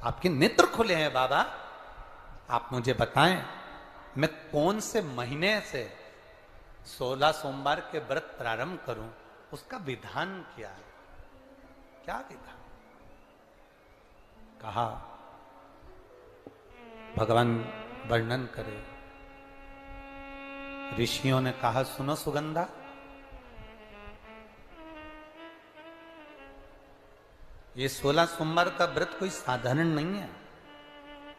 आपके नेत्र खुले हैं बाबा, आप मुझे बताएं मैं कौन से महीने से 16 सोमवार के व्रत प्रारंभ करूं, उसका विधान क्या है, क्या विधान? कहा भगवान वर्णन करे। ऋषियों ने कहा सुनो सुगंधा, ये 16 सोमवार का व्रत कोई साधारण नहीं है।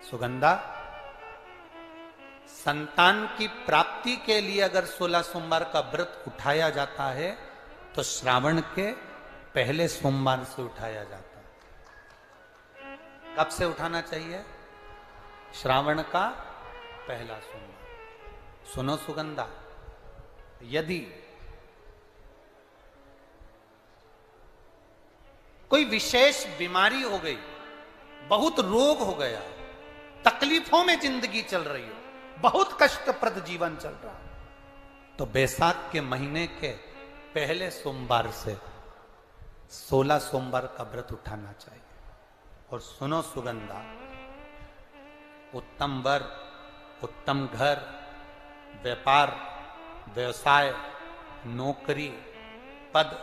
सुगंधा, संतान की प्राप्ति के लिए अगर 16 सोमवार का व्रत उठाया जाता है तो श्रावण के पहले सोमवार से उठाया जाता है। कब से उठाना चाहिए? श्रावण का पहला सोमवार। सुनो सुगंधा, यदि कोई विशेष बीमारी हो गई, बहुत रोग हो गया, तकलीफों में जिंदगी चल रही हो, बहुत कष्टप्रद जीवन चल रहा, तो बैसाख के महीने के पहले सोमवार से 16 सोमवार का व्रत उठाना चाहिए। और सुनो सुगंधा, उत्तम वर, उत्तम घर, व्यापार, व्यवसाय, नौकरी, पद,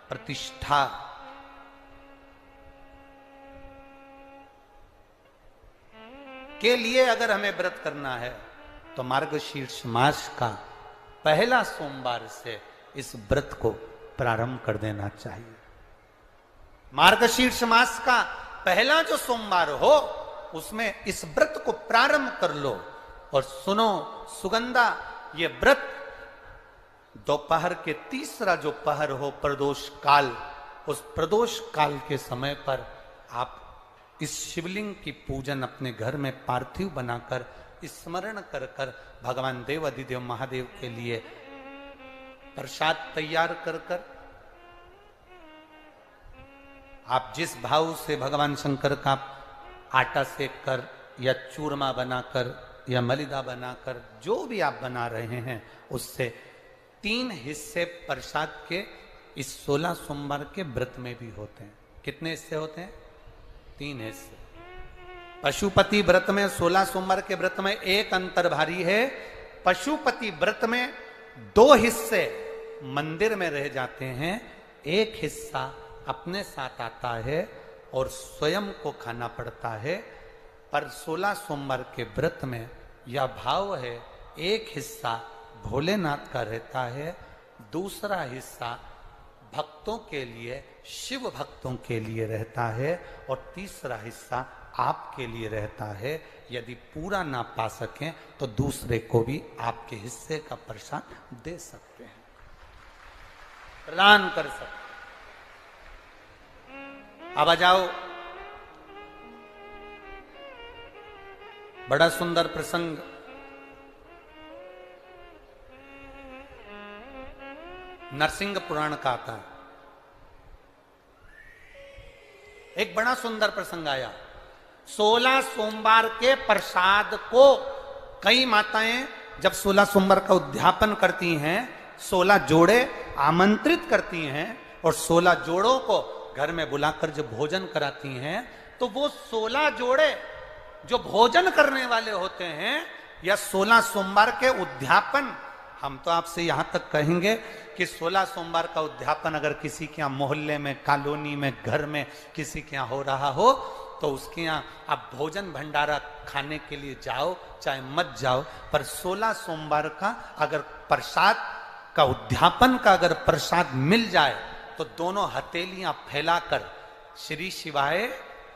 प्रतिष्ठा, के लिए अगर हमें व्रत करना है तो मार्गशीर्ष मास का पहला सोमवार से इस व्रत को प्रारंभ कर देना चाहिए। मार्गशीर्ष मास का पहला जो सोमवार हो उसमें इस व्रत को प्रारंभ कर लो। और सुनो सुगंधा, ये व्रत दोपहर के तीसरा जो पहर हो, प्रदोष काल, उस प्रदोष काल के समय पर आप इस शिवलिंग की पूजन अपने घर में पार्थिव बनाकर स्मरण कर कर भगवान देव अधिदेव महादेव के लिए प्रसाद तैयार कर कर, आप जिस भाव से भगवान शंकर का आटा सेक कर या चूरमा बनाकर या मलिदा बनाकर जो भी आप बना रहे हैं, उससे 3 हिस्से प्रसाद के इस 16 सोमवार के व्रत में भी होते हैं। कितने हिस्से होते हैं? 3 हिस्से। पशुपति व्रत में 16 सोमवार के व्रत में एक अंतर भारी है। पशुपति व्रत में 2 हिस्से मंदिर में रह जाते हैं, एक हिस्सा अपने साथ आता है और स्वयं को खाना पड़ता है। पर 16 सोमवार के व्रत में यह भाव है, एक हिस्सा भोलेनाथ का रहता है, दूसरा हिस्सा भक्तों के लिए, शिव भक्तों के लिए रहता है, और तीसरा हिस्सा आपके लिए रहता है। यदि पूरा ना पा सकें तो दूसरे को भी आपके हिस्से का प्रसाद दे सकते हैं, प्रदान कर सकते हैं। अब आ जाओ, बड़ा सुंदर प्रसंग। नरसिंह पुराण का आता है। एक बड़ा सुंदर प्रसंग आया। 16 सोमवार के प्रसाद को कई माताएं जब 16 सोमवार का उद्यापन करती हैं, 16 जोड़े आमंत्रित करती हैं और 16 जोड़ों को घर में बुलाकर जब भोजन कराती हैं, तो वो 16 जोड़े जो भोजन करने वाले होते हैं या 16 सोमवार के उद्यापन, हम तो आपसे यहां तक कहेंगे कि 16 सोमवार का उद्यापन अगर किसी के यहाँ मोहल्ले में, कॉलोनी में, घर में किसी के यहाँ हो रहा हो तो उसके यहाँ आप भोजन भंडारा खाने के लिए जाओ चाहे मत जाओ, पर 16 सोमवार का अगर प्रसाद का उद्यापन का अगर प्रसाद मिल जाए तो दोनों हथेलियां फैलाकर श्री शिवाय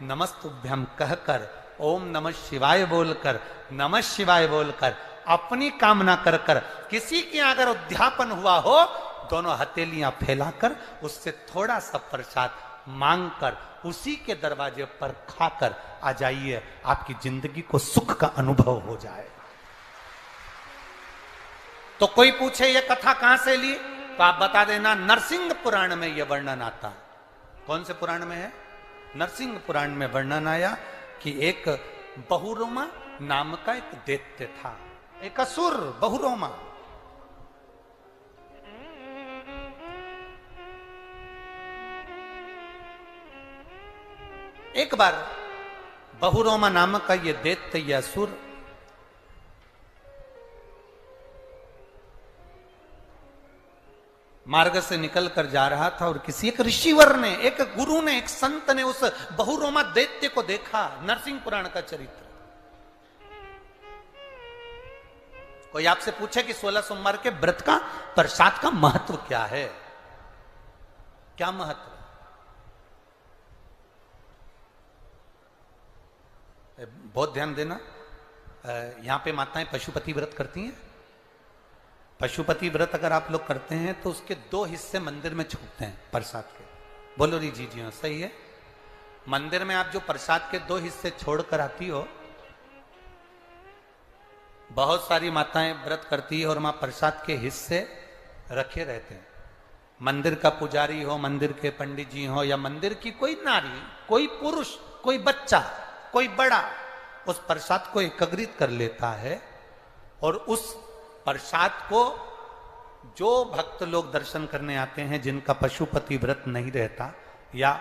नमस्तुभ्यम कहकर, ओम नमः शिवाय बोलकर, नमः शिवाय बोलकर अपनी कामना कर कर, किसी के अगर उद्यापन हुआ हो, दोनों हथेलियां फैलाकर उससे थोड़ा सा प्रसाद मांग कर उसी के दरवाजे पर खाकर आ जाइए, आपकी जिंदगी को सुख का अनुभव हो जाए। तो कोई पूछे ये कथा कहां से ली, तो आप बता देना नरसिंह पुराण में यह वर्णन आता है। कौन से पुराण में है? नरसिंह पुराण में वर्णन आया कि एक बहुरोमा नाम का एक दैत्य था, एक असुर बहुरोमा। एक बार बहुरोमा नामक का ये दैत्य या असुर मार्ग से निकल कर जा रहा था और किसी एक ऋषिवर ने, एक गुरु ने, एक संत ने उस बहुरोमा दैत्य को देखा। नरसिंह पुराण का चरित्र। कोई आपसे पूछे कि 16 सोमवार के व्रत का प्रसाद का महत्व क्या है, क्या महत्व? बहुत ध्यान देना, यहां पे माताएं पशुपति व्रत करती हैं। पशुपति व्रत अगर आप लोग करते हैं तो उसके 2 हिस्से मंदिर में छूटते हैं प्रसाद के। बोलो री जी हाँ, सही है। मंदिर में आप जो प्रसाद के 2 हिस्से छोड़कर आती हो, बहुत सारी माताएं व्रत करती है और वहां प्रसाद के हिस्से रखे रहते हैं। मंदिर का पुजारी हो, मंदिर के पंडित जी हो, या मंदिर की कोई नारी, कोई पुरुष, कोई बच्चा, कोई बड़ा, उस प्रसाद को एकत्रित कर लेता है और उस प्रसाद को जो भक्त लोग दर्शन करने आते हैं, जिनका पशुपति व्रत नहीं रहता, या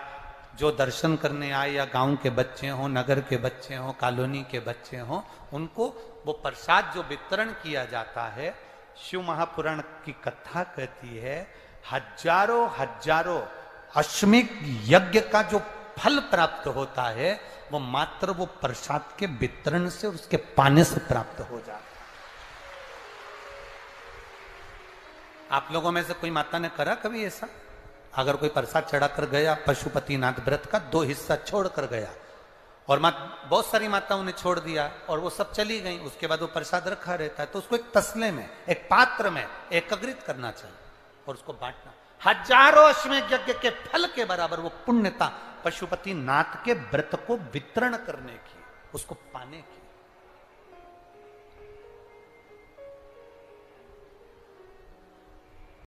जो दर्शन करने आए, या गांव के बच्चे हों, नगर के बच्चे हों, कॉलोनी के बच्चे हों, उनको वो प्रसाद जो वितरण किया जाता है, शिव महापुराण की कथा कहती है, हजारों हजारों अश्वमेध यज्ञ का जो फल प्राप्त होता है, वो मात्र वो प्रसाद के वितरण से और उसके पाने से प्राप्त हो जाता है। आप लोगों में से कोई माता ने करा कभी ऐसा? अगर कोई प्रसाद चढ़ाकर गया, पशुपतिनाथ व्रत का 2 हिस्सा छोड़कर गया, और बहुत सारी माताओं ने छोड़ दिया और वो सब चली गई, उसके बाद वो प्रसाद रखा रहता है, तो उसको एक तसले में, एक पात्र में एकत्रित करना चाहिए और उसको बांटना। हजारों अश्वमेध यज्ञ के फल के बराबर वो पुण्यता पशुपतिनाथ के व्रत को वितरण करने की, उसको पाने की।